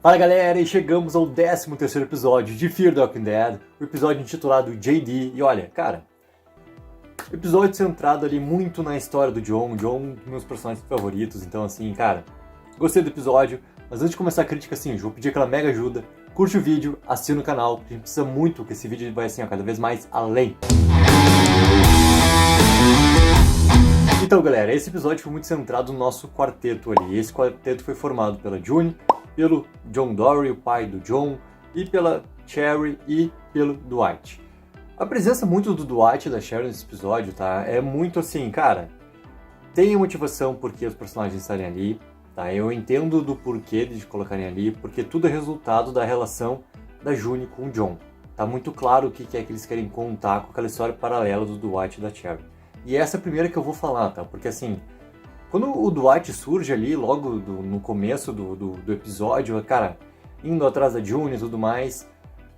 Fala galera, e chegamos ao 13º episódio de Fear the Walking Dead, o episódio intitulado JD, e olha, cara, episódio centrado ali muito na história do John, um dos meus personagens favoritos, então assim, cara, gostei do episódio, mas antes de começar a crítica assim, eu vou pedir aquela mega ajuda, curte o vídeo, assina o canal, porque a gente precisa muito que esse vídeo vai assim, cada vez mais além. Então galera, esse episódio foi muito centrado no nosso quarteto ali, esse quarteto foi formado pela June, pelo John Dorie, o pai do John, e pela Cherry e pelo Dwight. A presença muito do Dwight e da Cherry nesse episódio, tá? É muito assim, cara, tem motivação porque os personagens estarem ali, tá? Eu entendo do porquê de colocarem ali, porque tudo é resultado da relação da June com o John. Tá muito claro o que é que eles querem contar com aquela história paralela do Dwight e da Cherry. E essa é a primeira que eu vou falar, tá? Porque assim, quando o Dwight surge ali, logo no começo do episódio, cara, indo atrás da June e tudo mais,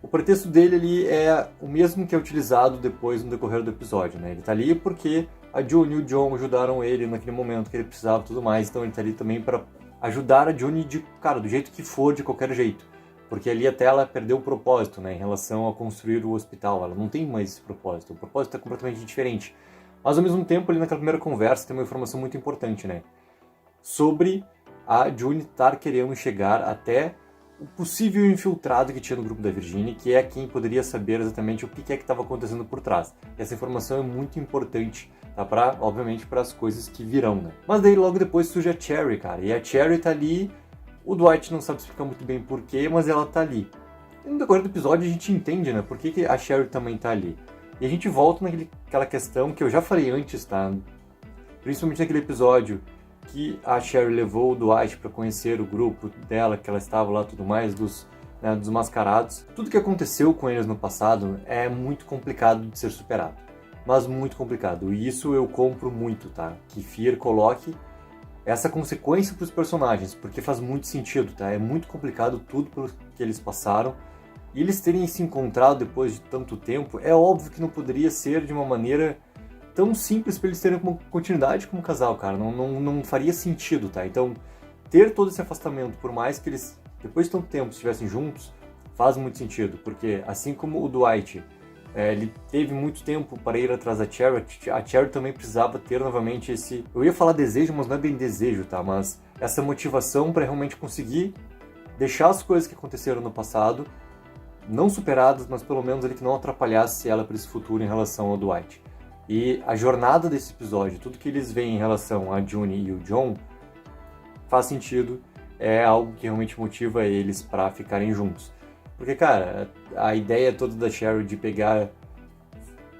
o pretexto dele ali é o mesmo que é utilizado depois no decorrer do episódio, né? Ele tá ali porque a June e o John ajudaram ele naquele momento que ele precisava e tudo mais, então ele tá ali também para ajudar a June do jeito que for, de qualquer jeito. Porque ali até ela perdeu o propósito, né, em relação a construir o hospital, ela não tem mais esse propósito, o propósito é completamente diferente. Mas ao mesmo tempo, ali naquela primeira conversa, tem uma informação muito importante, né? Sobre a June estar querendo chegar até o possível infiltrado que tinha no grupo da Virginia, que é quem poderia saber exatamente o que é que estava acontecendo por trás. E essa informação é muito importante, tá? Obviamente, para as coisas que virão, né? Mas daí logo depois surge a Cherry, cara. E a Cherry tá ali, o Dwight não sabe explicar muito bem porquê, mas ela tá ali. E no decorrer do episódio a gente entende, né? Por que a Cherry também tá ali. E a gente volta naquela questão que eu já falei antes, tá? Principalmente naquele episódio que a Cherry levou o Dwight para conhecer o grupo dela, que ela estava lá tudo mais, dos mascarados. Tudo que aconteceu com eles no passado é muito complicado de ser superado. Mas muito complicado. E isso eu compro muito, tá? Que Fear coloque essa consequência para os personagens, porque faz muito sentido, tá? É muito complicado tudo pelo que eles passaram. E eles terem se encontrado depois de tanto tempo, é óbvio que não poderia ser de uma maneira tão simples para eles terem uma continuidade como casal, cara. Não faria sentido, tá? Então, ter todo esse afastamento, por mais que eles, depois de tanto tempo, estivessem juntos, faz muito sentido. Porque, assim como o Dwight, ele teve muito tempo para ir atrás da Cherry, a Cherry também precisava ter novamente esse... Eu ia falar desejo, mas não é bem desejo, tá? Mas essa motivação para realmente conseguir deixar as coisas que aconteceram no passado não superadas, mas pelo menos ali que não atrapalhasse ela para esse futuro em relação ao Dwight. E a jornada desse episódio, tudo que eles veem em relação a June e o John, faz sentido, é algo que realmente motiva eles para ficarem juntos. Porque, cara, a ideia toda da Cherry de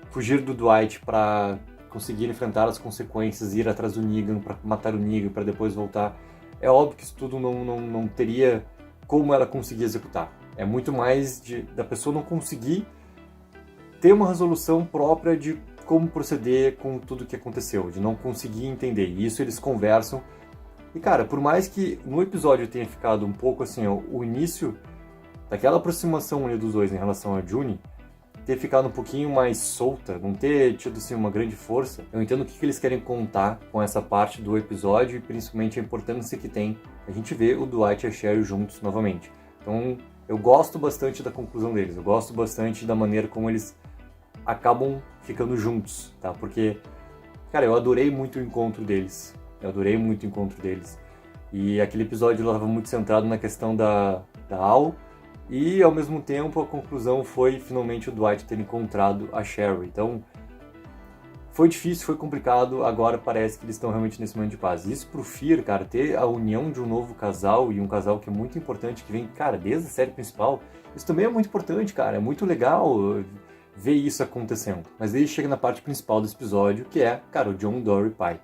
fugir do Dwight para conseguir enfrentar as consequências, ir atrás do Negan, para matar o Negan, para depois voltar, é óbvio que isso tudo não teria como ela conseguir executar. É muito mais da pessoa não conseguir ter uma resolução própria de como proceder com tudo que aconteceu, de não conseguir entender. E isso eles conversam. E, cara, por mais que no episódio tenha ficado um pouco assim, ó, o início daquela aproximação ali dos dois em relação a June, ter ficado um pouquinho mais solta, não ter tido assim, uma grande força, eu entendo o que eles querem contar com essa parte do episódio e principalmente a importância que tem a gente ver o Dwight e a Cherry juntos novamente. Então, eu gosto bastante da conclusão deles, eu gosto bastante da maneira como eles acabam ficando juntos, tá? Porque, cara, eu adorei muito o encontro deles, E aquele episódio estava muito centrado na questão da Al, e ao mesmo tempo a conclusão foi finalmente o Dwight ter encontrado a Cherry. Então, foi difícil, foi complicado, agora parece que eles estão realmente nesse momento de paz. Isso pro Fear, cara, ter a união de um novo casal, e um casal que é muito importante, que vem, cara, desde a série principal, isso também é muito importante, cara, é muito legal ver isso acontecendo. Mas aí chega na parte principal desse episódio, que é, cara, o John Dorie pai.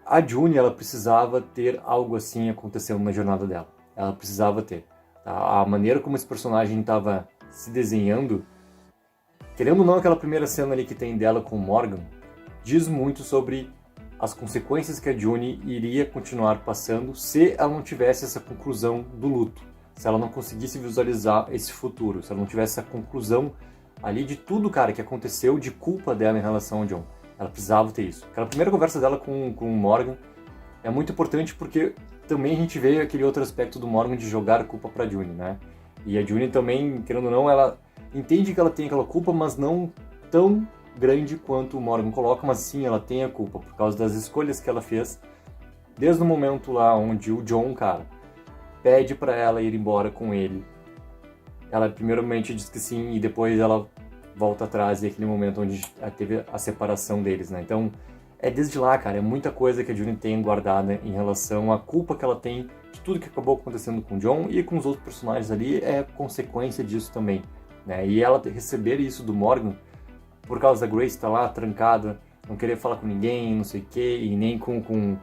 A June, ela precisava ter algo assim acontecendo na jornada dela. Ela precisava ter. Tá? A maneira como esse personagem estava se desenhando, querendo ou não, aquela primeira cena ali que tem dela com o Morgan, diz muito sobre as consequências que a June iria continuar passando se ela não tivesse essa conclusão do luto, se ela não conseguisse visualizar esse futuro, se ela não tivesse essa conclusão ali de tudo, cara, que aconteceu de culpa dela em relação ao John. Ela precisava ter isso. Aquela primeira conversa dela com o Morgan é muito importante porque também a gente vê aquele outro aspecto do Morgan de jogar a culpa pra June, né? E a June também, querendo ou não, ela entende que ela tem aquela culpa, mas não tão grande quanto o Morgan coloca, mas sim, ela tem a culpa por causa das escolhas que ela fez desde o momento lá onde o John, cara, pede pra ela ir embora com ele. Ela primeiramente diz que sim e depois ela volta atrás e é aquele momento onde teve a separação deles, né? Então, é desde lá, cara, é muita coisa que a June tem guardada em relação à culpa que ela tem de tudo que acabou acontecendo com o John e com os outros personagens ali, é consequência disso também, né? E ela receber isso do Morgan, por causa da Grace estar lá trancada, não querer falar com ninguém, não sei o quê, e nem com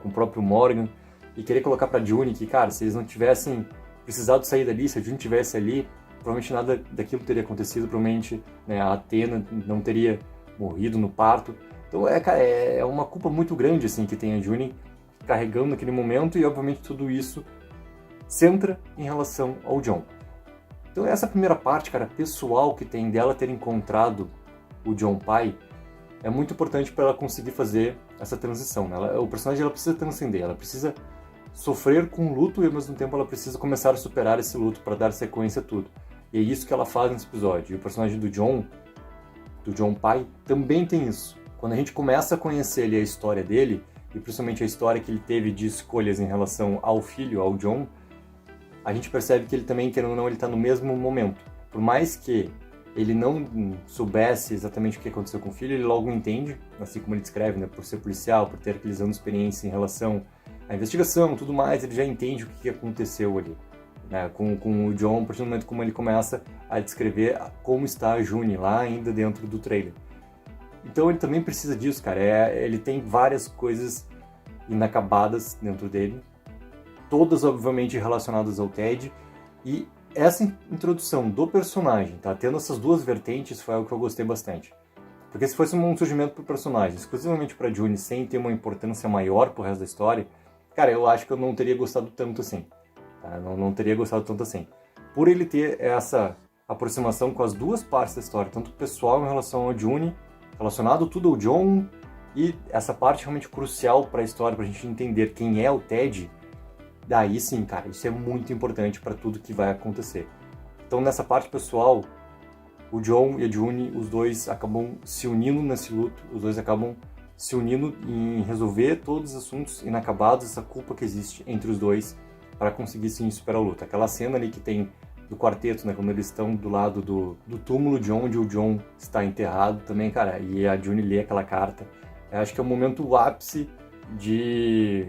o próprio Morgan, e querer colocar pra June que, cara, se eles não tivessem precisado sair dali, se a June tivesse ali, provavelmente nada daquilo teria acontecido, provavelmente, né, a Athena não teria morrido no parto. Então, cara, é uma culpa muito grande, assim, que tem a June carregando naquele momento, e obviamente tudo isso centra em relação ao John. Então essa primeira parte, cara, pessoal que tem dela ter encontrado o John pai, é muito importante para ela conseguir fazer essa transição, né? O personagem ela precisa transcender, ela precisa sofrer com o luto e ao mesmo tempo ela precisa começar a superar esse luto para dar sequência a tudo. E é isso que ela faz nesse episódio. E o personagem do John pai, também tem isso. Quando a gente começa a conhecer ele, a história dele, e principalmente a história que ele teve de escolhas em relação ao filho, ao John, a gente percebe que ele também, querendo ou não, ele está no mesmo momento. Por mais que ele não soubesse exatamente o que aconteceu com o filho, ele logo entende, assim como ele descreve, né, por ser policial, por ter aqueles anos de experiência em relação à investigação, tudo mais, ele já entende o que aconteceu ali, né, com o John, a partir do momento como ele começa a descrever como está a June lá ainda dentro do trailer. Então ele também precisa disso, cara, ele tem várias coisas inacabadas dentro dele, todas obviamente relacionadas ao Ted, e essa introdução do personagem, tá tendo essas duas vertentes, foi algo que eu gostei bastante. Porque se fosse um surgimento pro personagem, exclusivamente pra June, sem ter uma importância maior pro resto da história, cara, eu acho que eu não teria gostado tanto assim. Tá? Não teria gostado tanto assim. Por ele ter essa aproximação com as duas partes da história, tanto pessoal em relação ao June, relacionado tudo ao John, e essa parte realmente crucial pra história, pra gente entender quem é o Ted, daí sim, cara, isso é muito importante para tudo que vai acontecer. Então, nessa parte pessoal, o John e a June, os dois acabam se unindo nesse luto, os dois acabam se unindo em resolver todos os assuntos inacabados, essa culpa que existe entre os dois para conseguir sim superar o luto. Aquela cena ali que tem do quarteto, né, quando eles estão do lado do túmulo de onde o John está enterrado também, cara, e a June lê aquela carta. Eu acho que é o momento ápice de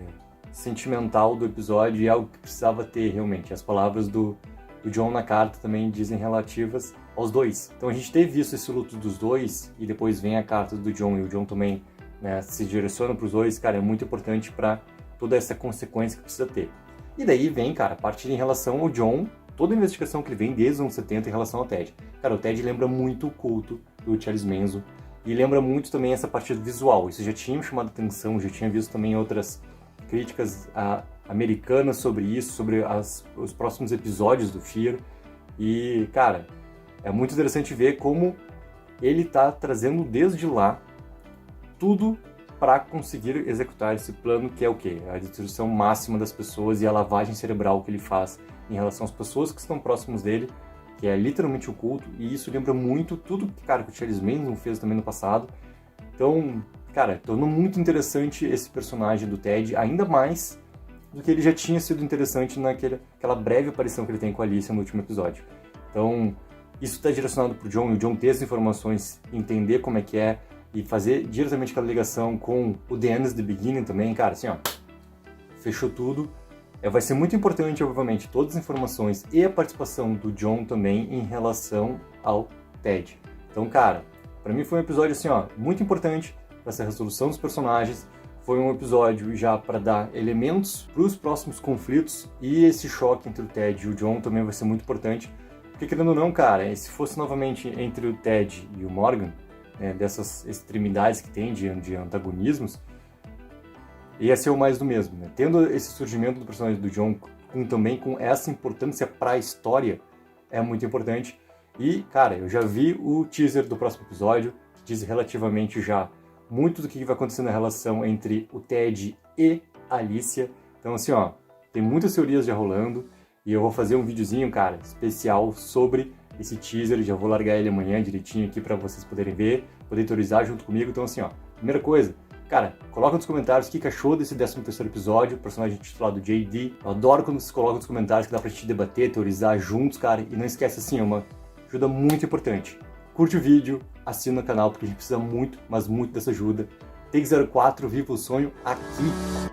sentimental do episódio e algo que precisava ter realmente. As palavras do John na carta também dizem relativas aos dois. Então a gente teve visto esse luto dos dois e depois vem a carta do John e o John também, né, se direciona para os dois. Cara, é muito importante para toda essa consequência que precisa ter. E daí vem, cara, a parte em relação ao John, toda a investigação que ele vem desde os anos 70 em relação ao Ted. Cara, o Ted lembra muito o culto do Charles Manson e lembra muito também essa parte visual. Isso já tinha chamado atenção, já tinha visto também outras críticas americanas sobre isso, sobre os próximos episódios do Fear. E, cara, é muito interessante ver como ele tá trazendo desde lá tudo para conseguir executar esse plano, que é o quê? A destruição máxima das pessoas e a lavagem cerebral que ele faz em relação às pessoas que estão próximos dele, que é literalmente o culto, e isso lembra muito tudo que, cara, que o Charles Manson fez também no passado. Então, cara, tornou muito interessante esse personagem do Ted, ainda mais do que ele já tinha sido interessante naquela breve aparição que ele tem com a Alicia no último episódio. Então, isso está direcionado pro John, e o John ter as informações, entender como é que é, e fazer diretamente aquela ligação com o The End is the Beginning também, cara, assim, ó, fechou tudo. Vai ser muito importante, obviamente, todas as informações e a participação do John também em relação ao Ted. Então, cara, pra mim foi um episódio, assim, ó, muito importante para essa resolução dos personagens. Foi um episódio já para dar elementos para os próximos conflitos, e esse choque entre o Ted e o John também vai ser muito importante, porque, querendo ou não, cara, se fosse novamente entre o Ted e o Morgan, né, dessas extremidades que tem de antagonismos, ia ser o mais do mesmo, né? Tendo esse surgimento do personagem do John também com essa importância para a história, é muito importante. E, cara, eu já vi o teaser do próximo episódio, que diz relativamente já muito do que vai acontecer na relação entre o Ted e a Alicia. Então, assim, ó, tem muitas teorias já rolando, e eu vou fazer um videozinho, cara, especial sobre esse teaser, já vou largar ele amanhã direitinho aqui pra vocês poderem ver, poder teorizar junto comigo. Então assim, ó, primeira coisa, cara, coloca nos comentários o que achou desse 13º episódio, o personagem titulado JD. Eu adoro quando vocês colocam nos comentários, que dá pra gente debater, teorizar juntos, cara, e não esquece assim, é uma ajuda muito importante. Curte o vídeo, assina o canal, porque a gente precisa muito, mas muito dessa ajuda. Take 04, viva o sonho aqui!